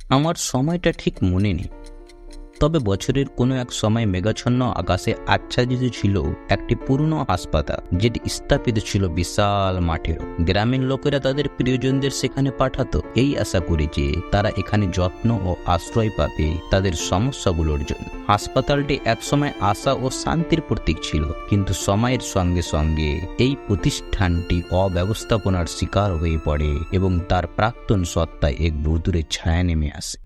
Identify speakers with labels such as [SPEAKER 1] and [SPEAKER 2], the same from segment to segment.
[SPEAKER 1] আমার সময়টা ঠিক মনে নেই, তবে বছরের কোনো এক সময় মেঘাচ্ছন্ন আকাশে আচ্ছাদিত ছিল একটি পুরনো হাসপাতাল, যেটি স্থাপিত ছিল বিশাল মাঠেও। গ্রামের লোকেরা তাদের প্রিয়জনদের সেখানে পাঠাতো এই আশা করে যে তারা এখানে যত্ন ও আশ্রয় পাবে তাদের সমস্যাগুলোর জন্য। হাসপাতালটি একসময় আশা ও শান্তির প্রতীক ছিল, কিন্তু সময়ের সঙ্গে সঙ্গে এই প্রতিষ্ঠানটি অব্যবস্থাপনার শিকার হয়ে পড়ে এবং তার প্রাক্তন সত্তায় এক ভূতুড়ে ছায়া নেমে আসে।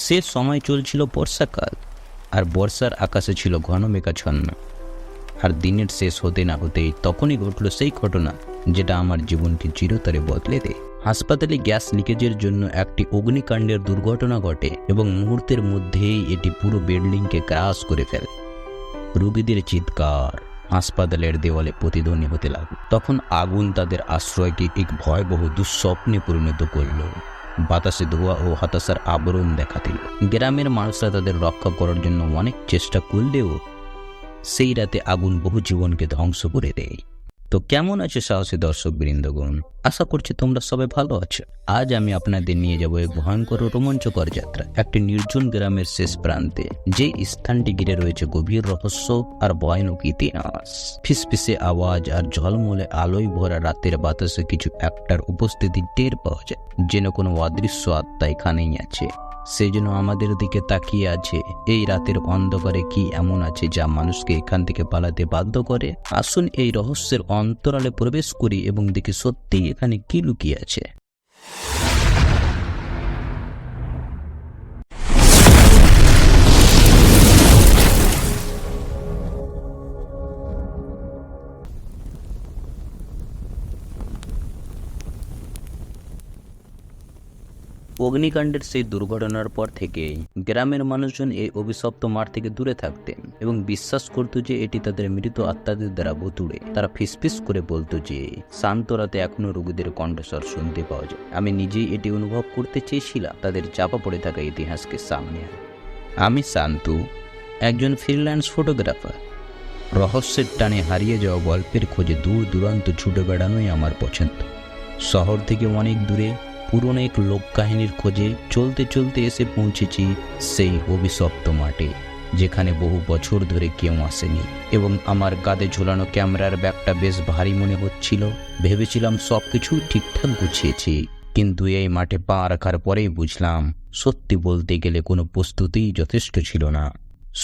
[SPEAKER 1] সে সময় চলছিল বর্ষাকাল, আর বর্ষার আকাশে ছিল ঘন মেঘাচ্ছন্ন। আর দিনের শেষ হতে না হতেই তখনই ঘটল সেই ঘটনা যেটা আমার জীবনকে চিরতরে বদলে দেয়। হাসপাতালে গ্যাস লিকেজের জন্য একটি অগ্নিকাণ্ডের দুর্ঘটনা ঘটে এবং মুহূর্তের মধ্যেই এটি পুরো বিল্ডিংকে গ্রাস করে ফেলে। রোগীদের চিৎকার হাসপাতালের দেওয়ালে প্রতিধ্বনি হতে লাগলো। তখন আগুন তাদের আশ্রয়কে এক ভয়াবহ দুঃস্বপ্নে পরিণত করল। বাতাসে ধোঁয়া ও হতাশার আবরণ দেখা দিল। গ্রামের মানুষরা তাদের রক্ষা করার জন্য অনেক চেষ্টা করলেও সেই রাতে আগুন বহু জীবনকে ধ্বংস করে দেয়। তো কেমন আছে সাহসী দর্শক বৃন্দগণ? আশা করছি তোমরা সবাই ভালো আছো। আজ আমি আপনাদের নিয়ে যাব এক ভয়ঙ্কর ও রোমাঞ্চকর যাত্রা, একটি নির্জন গ্রামের শেষ প্রান্তে, যে স্থানটি ঘিরে রয়েছে গভীর রহস্য আর ভয়ানক ইতিহাস। ফিসফিসে আওয়াজ আর ঝলমলে আলোয় ভরা রাতের বাতাসে কিছু একটার উপস্থিতি টের পাওয়া যায়, যেন কোনো অদৃশ্য আত্মা এখানেই আছে। সে যেন আমাদের দিকে তাকিয়ে আছে। এই রাতের অন্ধকারে কি এমন আছে যা মানুষকে এখান থেকে পালাতে বাধ্য করে? আসুন এই রহস্যের অন্তরালে প্রবেশ করি এবং দেখি সত্যিই এখানে কি লুকিয়ে আছে। অগ্নিকাণ্ডের সেই দুর্ঘটনার পর থেকে গ্রামের মানুষজন এই অভিশপ্ত মাঠ থেকে দূরে থাকতেন এবং বিশ্বাস করত যে এটি তাদের মৃত আত্মাদের দ্বারা ভুতুড়ে। তারা ফিসফিস করে বলতো যে শান্ত রাতে এখনো রোগীদের কণ্ঠস্বর শুনতে পাওয়া যায়। আমি নিজেই এটি অনুভব করতে চেয়েছিলাম, তাদের চাপা পড়ে থাকা ইতিহাসকে সামনে আনে। আমি শান্তু, একজন ফ্রিল্যান্স ফটোগ্রাফার। রহস্যের টানে হারিয়ে যাওয়া গল্পের খোঁজে দূর দূরান্ত ছুটে বেড়ানোই আমার পছন্দ। শহর থেকে অনেক দূরে পুরনো এক লোককাহিনীর খোঁজে চলতে চলতে এসে পৌঁছেছি সেই অভিশপ্ত মাঠে, যেখানে বহু বছর ধরে কেউ আসেনি। এবং আমার কাঁধে ঝোলানো ক্যামেরার ব্যাগটা বেশ ভারী মনে হচ্ছিল। ভেবেছিলাম সবকিছু ঠিকঠাক গুছিয়েছি, কিন্তু এই মাঠে পা রাখার পরেই বুঝলাম সত্যি বলতে গেলে কোনো প্রস্তুতিই যথেষ্ট ছিল না।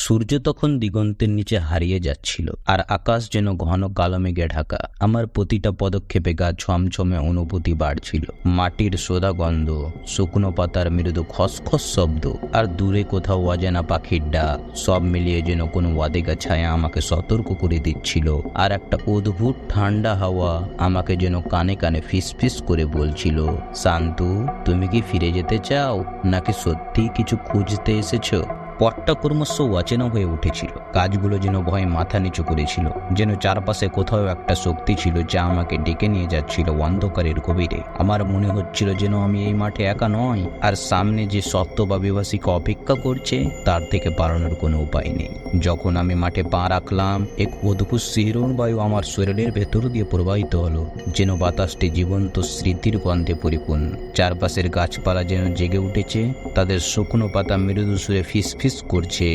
[SPEAKER 1] সূর্য তখন দিগন্তের নিচে হারিয়ে যাচ্ছিল, আর আকাশ যেন ঘন কালো মেঘে ঢাকা। আমার প্রতিটা পদক্ষেপে গা ছমছমে অনুভূতি বাড়ছিল। মাটির সোদা গন্ধ, শুকনো পাতার মৃদু খসখস শব্দ, আর দূরে কোথাও অজানা পাখির ডাক, সব মিলিয়ে যেন কোনো অদেখা ছায়া আমাকে সতর্ক করে দিচ্ছিল। আর একটা অদ্ভুত ঠান্ডা হাওয়া আমাকে যেন কানে কানে ফিসফিস করে বলছিল, শান্তু, তুমি কি ফিরে যেতে চাও, নাকি সত্যি কিছু খুঁজতে এসেছো? পথটা ক্রমশ অচেনা হয়ে উঠেছিল। গাছগুলো যেন ভয়ে মাথা নিচু করেছিল, যেন চারপাশে কোথাও একটা শক্তি ছিল যা আমাকে ডেকে নিয়ে যাচ্ছিল অন্ধকারের গভীরে। আমার মনে হচ্ছিল যেন আমি এই মাঠে একা নই, আর সামনে যে সত্য বা বিভাসীকে অপেক্ষা করছে তার থেকে পালানোর কোনো উপায় নেই। যখন আমি মাঠে পা রাখলাম, এক অদ্ভুত শিহরণ বায়ু আমার শরীরের ভেতর দিয়ে প্রবাহিত হলো, যেন বাতাসটি জীবন্ত স্মৃতির গন্ধে পরিপূর্ণ। চারপাশের গাছপালা যেন জেগে উঠেছে, তাদের শুকনো পাতা মৃদু সুরে ফিসফিস করছে।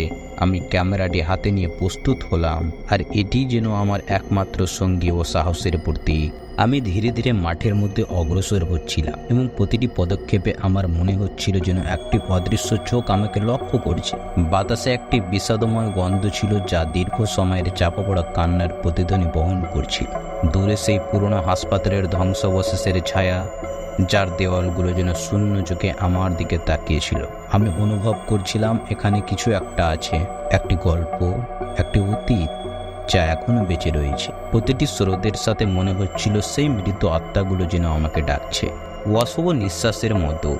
[SPEAKER 1] আমি ক্যামেরাটি হাতে নিয়ে প্রস্তুত হলাম, আর এটি যেন আমার একমাত্র সঙ্গী ও সাহসের প্রতীক। আমি ধীরে ধীরে মাঠের মধ্যে অগ্রসর হচ্ছিলাম এবং প্রতিটি পদক্ষেপে আমার মনে হচ্ছিল যেন একটি অদৃশ্য চোখ আমাকে লক্ষ্য করছে। বাতাসে একটি বিষাদময় গন্ধ ছিল যা দীর্ঘ সময়ের চাপা পড়া কান্নার প্রতিধ্বনি বহন করছিল। দূরে সেই পুরনো হাসপাতালের ধ্বংসাবশেষের ছায়া, যার দেওয়ালগুলো যেন শূন্য চোখে আমার দিকে তাকিয়েছিল। আমি অনুভব করছিলাম এখানে কিছু একটা আছে, একটি গল্প, একটি অতীত যা এখনো বেঁচে রয়েছে। প্রতিটি স্রোতের সাথে মনে হচ্ছিল সেই মৃত আত্মাগুলো যেন আমাকে ডাকছে। অশুভ নিঃশ্বাসের মতো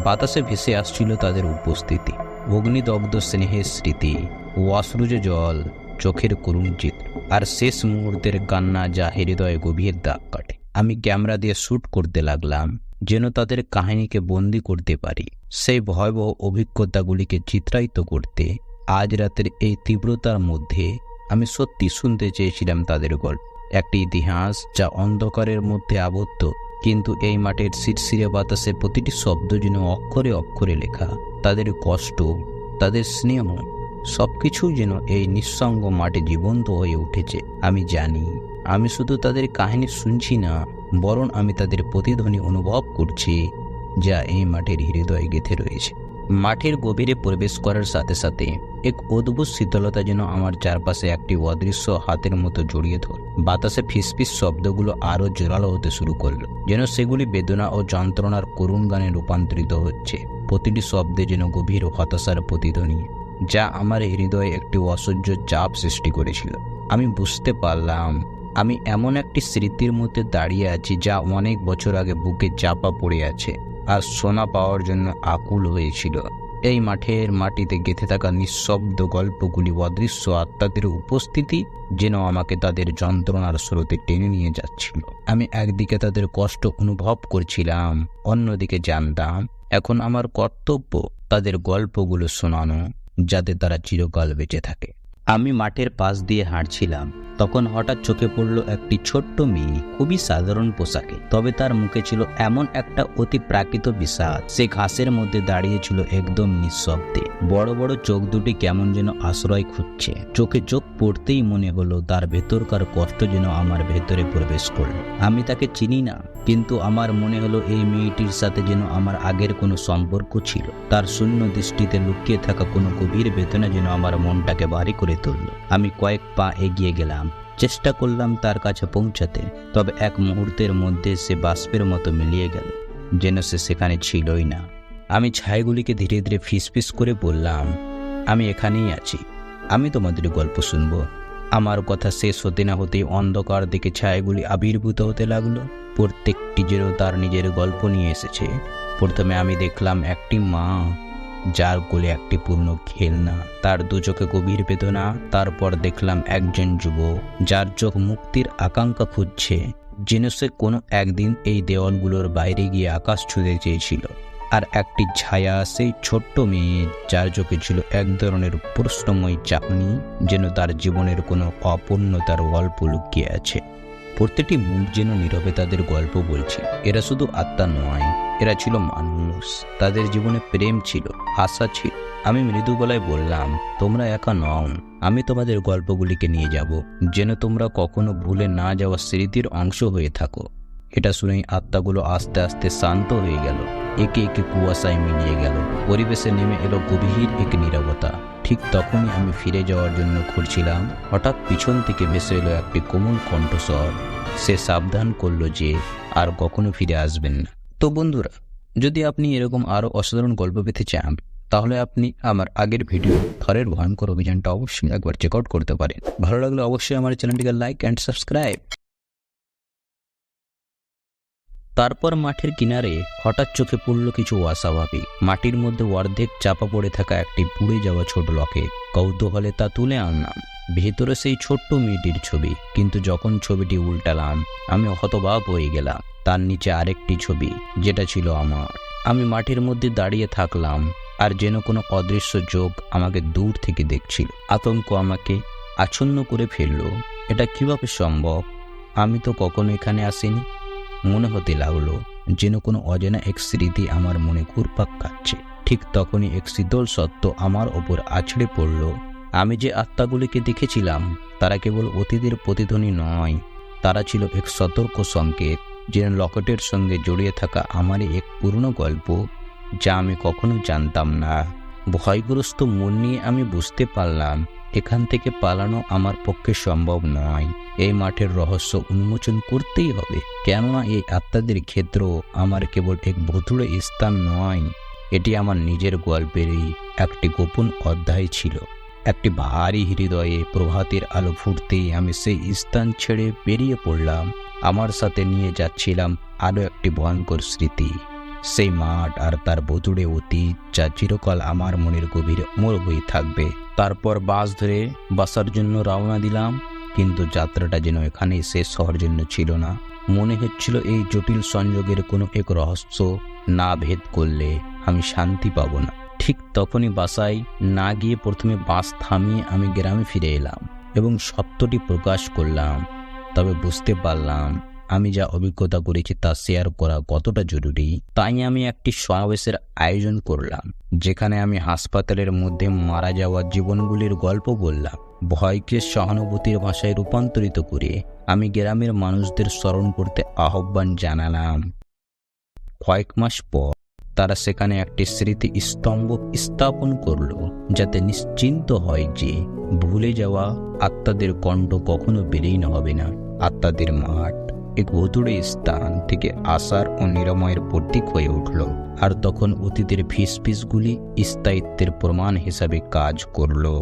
[SPEAKER 1] বাতাসে ভেসে আসছিল তাদের উপস্থিতি, অগ্নিদগ্ধ স্নেহের স্মৃতি, অশ্রুজ জল, চোখের করুণ চিত্র, আর শেষ মুহূর্তের কান্না যা হৃদয়ে গভীর দাগ কাটে। আমি ক্যামেরা দিয়ে শ্যুট করতে লাগলাম, যেন তাদের কাহিনীকে বন্দি করতে পারি, সেই ভয়াবহ অভিজ্ঞতাগুলিকে চিত্রায়িত করতে। আজ রাতের এই তীব্রতার মধ্যে আমি সত্যি শুনতে চেয়েছিলাম তাদের গল্প, একটি ইতিহাস যা অন্ধকারের মধ্যে আবদ্ধ, কিন্তু এই মাঠের শিরশিরে বাতাসে প্রতিটি শব্দ যেন অক্ষরে অক্ষরে লেখা। তাদের কষ্ট, তাদের স্নেহ, সবকিছু যেন এই নিঃসঙ্গ মাঠে জীবন্ত হয়ে উঠেছে। আমি জানি আমি শুধু তাদের কাহিনী শুনছি না, বরং আমি তাদের প্রতিধ্বনি অনুভব করছি, যা এই মাঠের হৃদয়ে গেঁথে রয়েছে। মাঠের গভীরে প্রবেশ করার সাথে সাথে এক অদ্ভুত শীতলতা যেন আমার চারপাশে একটি অদৃশ্য হাতের মতো জড়িয়ে ধর। বাতাসে ফিসফিস শব্দগুলো আরো জোরালো হতে শুরু করলো, যেন সেগুলি বেদনা ও যন্ত্রণার করুণ গানে রূপান্তরিত হচ্ছে। প্রতিটি শব্দে যেন গভীর হতাশার প্রতিধ্বনি, যা আমার হৃদয়ে একটি অসহ্য চাপ সৃষ্টি করেছিল। আমি বুঝতে পারলাম আমি এমন একটি স্মৃতির মধ্যে দাঁড়িয়ে আছি যা অনেক বছর আগে বুকে চাপা পড়ে আছে আর সোনা পাওয়ার জন্য আকুল হয়েছিল। এই মাঠের মাটিতে গেঁথে থাকা নিঃশব্দ গল্পগুলি অদৃশ্য আত্মাদের উপস্থিতি যেন আমাকে তাদের যন্ত্রণার স্রোতে টেনে নিয়ে যাচ্ছিল। আমি একদিকে তাদের কষ্ট অনুভব করছিলাম, অন্যদিকে জানতাম এখন আমার কর্তব্য তাদের গল্পগুলো শোনানো, যাতে তারা চিরকাল বেঁচে থাকে। আমি মাঠের পাশ দিয়ে হাঁটছিলাম, তখন হঠাৎ চোখে পড়ল একটি ছোট্ট মেয়ে, খুবই সাধারণ পোশাকে, তবে তার মুখে ছিল এমন একটা অতি প্রাকৃত বিষাদ। সে ঘাসের মধ্যে দাঁড়িয়েছিল একদম নিঃশব্দে, বড় বড় চোখ দুটি কেমন যেন আশ্রয় খুঁজছে। চোখে চোখ পড়তেই মনে হলো তার ভেতরকার কষ্ট যেন আমার ভেতরে প্রবেশ করলো। আমি তাকে চিনি না, কিন্তু আমার মনে হলো এই মেয়েটির সাথে যেন আমার আগের কোনো সম্পর্ক ছিল। তার শূন্য দৃষ্টিতে লুকিয়ে থাকা কোনো গভীর বেদনা যেন আমার মনটাকে ভারী করে তুলল। আমি কয়েক পা এগিয়ে গেলাম, চেষ্টা করলাম তার কাছে পৌঁছাতে, তবে এক মুহূর্তের মধ্যে সে বাষ্পের মতো মিলিয়ে গেল, যেন সে সেখানে ছিলই না। আমি ছায়াগুলিকে ধীরে ধীরে ফিসফিস করে বললাম, আমি এখানেই আছি, আমি তোমাদের গল্প শুনব। আমার কথা শেষ হতে না হতেই অন্ধকার দিকে ছায়াগুলি আবির্ভূত হতে লাগলো। প্রত্যেকটি যেন তার নিজের গল্প নিয়ে এসেছে। প্রথমে আমি দেখলাম একটি মা, যার কোলে একটি পূর্ণ খেলনা, তার দু চোখে গভীর বেদনা। তারপর দেখলাম একজন যুবক, যার চোখ মুক্তির আকাঙ্ক্ষা খুঁজছে, যেন সে কোনো একদিন এই দেওয়ালগুলোর বাইরে গিয়ে আকাশ ছুঁতে চেয়েছিল। আর একটি ছায়া, সেই ছোট্ট মেয়ে, যার চোখে ছিল এক ধরনের প্রশ্নময় চাহনি, যেন তার জীবনের কোনো অপূর্ণতার গল্প লুকিয়ে আছে। প্রত্যেকটি মুখ যেন নীরবে তাদের গল্প বলছে। এরা শুধু আত্মা নয়, এরা ছিল মানুষ। তাদের জীবনে প্রেম ছিল, আশা ছিল। আমি মৃদু গলায় বললাম, তোমরা একা নও, আমি তোমাদের গল্পগুলিকে নিয়ে যাব, যেন তোমরা কখনো ভুলে না যাওয়া স্মৃতির অংশ হয়ে থাকো। এটা শুনেই আত্মাগুলো আস্তে আস্তে শান্ত হয়ে গেল, একে একে কুয়াশায় মিলিয়ে গেল। পরিবেশে নেমে এলো গভীর এক নীরবতা। ঠিক তখনই আমি ফিরে যাওয়ার জন্য ঘুরছিলাম, হঠাৎ পিছন থেকে ভেসে এলো একটি কোমল কণ্ঠস্বর। সে সাবধান করলো যে আর কখনো ফিরে আসবেন না। তো বন্ধুরা, যদি আপনি এরকম আরও অসাধারণ গল্প পেতে চান, তাহলে আপনি আমার আগের ভিডিও থরের ভয়ঙ্কর অভিযানটা অবশ্যই একবার চেক আউট করতে পারেন। ভালো লাগলে অবশ্যই আমার চ্যানেলটিকে লাইক অ্যান্ড সাবস্ক্রাইব। তারপর মাঠের কিনারে হঠাৎ চোখে পড়ল কিছু অস্বাভাবিক। মাটির মধ্যে অর্ধেক চাপা পড়ে থাকা একটি পুড়ে যাওয়া ছোট লকেট। কৌতূহলে তা তুলে আনলাম। ভেতরে সেই ছোট্ট মেয়েটির ছবি, কিন্তু যখন ছবিটি উল্টালাম আমি হতবাক হয়ে গেলাম। তার নিচে আরেকটি ছবি, যেটা ছিল আমার। আমি মাটির মধ্যে দাঁড়িয়ে থাকলাম, আর যেন কোনো অদৃশ্য চোখ আমাকে দূর থেকে দেখছিল। আতঙ্ক আমাকে আচ্ছন্ন করে ফেলল। এটা কিভাবে সম্ভব? আমি তো কখনো এখানে আসিনি। মনে হতে লাগলো যেন কোনো অজানা এক স্মৃতি আমার মনে ঘুরপাক খাচ্ছে। ঠিক তখনই এক শীতল সত্য আমার ওপর আছড়ে পড়ল। আমি যে আত্মাগুলিকে দেখেছিলাম, তারা কেবল অতীতের প্রতিধ্বনি নয়, তারা ছিল এক সতর্ক সংকেত, যেন লকেটের সঙ্গে জড়িয়ে থাকা আমারই এক পুরনো গল্প, যা আমি কখনো জানতাম না। ভয়গ্রস্ত মন নিয়ে আমি বুঝতে পারলাম এখান থেকে পালানো আমার পক্ষে সম্ভব নয়। এই মাঠের রহস্য উন্মোচন করতেই হবে, কেননা এই আত্মাদের ক্ষেত্র আমার কেবল এক ভুতুড়ে স্থান নয়, এটি আমার নিজের গল্পেরই একটি গোপন অধ্যায় ছিল। একটি ভারী হৃদয়ে প্রভাতের আলো ফুটতেই আমি সেই স্থান ছেড়ে বেরিয়ে পড়লাম। আমার সাথে নিয়ে যাচ্ছিলাম আরও একটি ভয়ঙ্কর স্মৃতি, সেই মাঠ আর তার ভুতুড়ে অতীত, যা চিরকাল আমার মনের গভীরে অমর হয়ে থাকবে। তারপর বাস ধরে বাসার জন্য রওনা দিলাম, কিন্তু যাত্রাটা যেন এখানেই শেষ হওয়ার জন্য ছিল না। মনে হচ্ছিল এই জটিল সংযোগের কোনো এক রহস্য না ভেদ করলে আমি শান্তি পাবো না। ঠিক তখনই বাসায় না গিয়ে প্রথমে বাস থামিয়ে আমি গ্রামে ফিরে এলাম এবং সত্যটি প্রকাশ করলাম। তবে বুঝতে পারলাম আমি যা অভিজ্ঞতা করেছি তা শেয়ার করা কতটা জরুরি। তাই আমি একটি সমাবেশের আয়োজন করলাম, যেখানে আমি হাসপাতালের মধ্যে মারা যাওয়া জীবনগুলির গল্প বললাম। ভয়কে সহানুভূতির ভাষায় রূপান্তরিত করে আমি গ্রামের মানুষদের স্মরণ করতে আহ্বান জানালাম। কয়েক মাস পর তারা সেখানে একটি স্মৃতি স্তম্ভ স্থাপন করলো, যাতে নিশ্চিন্ত হয় যে ভুলে যাওয়া আত্মাদের কণ্ঠ কখনো বিলীন হবে না। আত্মাদের মাঠ এক ভুতুড়ে স্থান থেকে আশার ও নিরাময়ের প্রতীক হয়ে উঠল, আর তখন অতীতের ফিসফিসগুলি স্থায়িত্বের প্রমাণ হিসাবে কাজ করলো।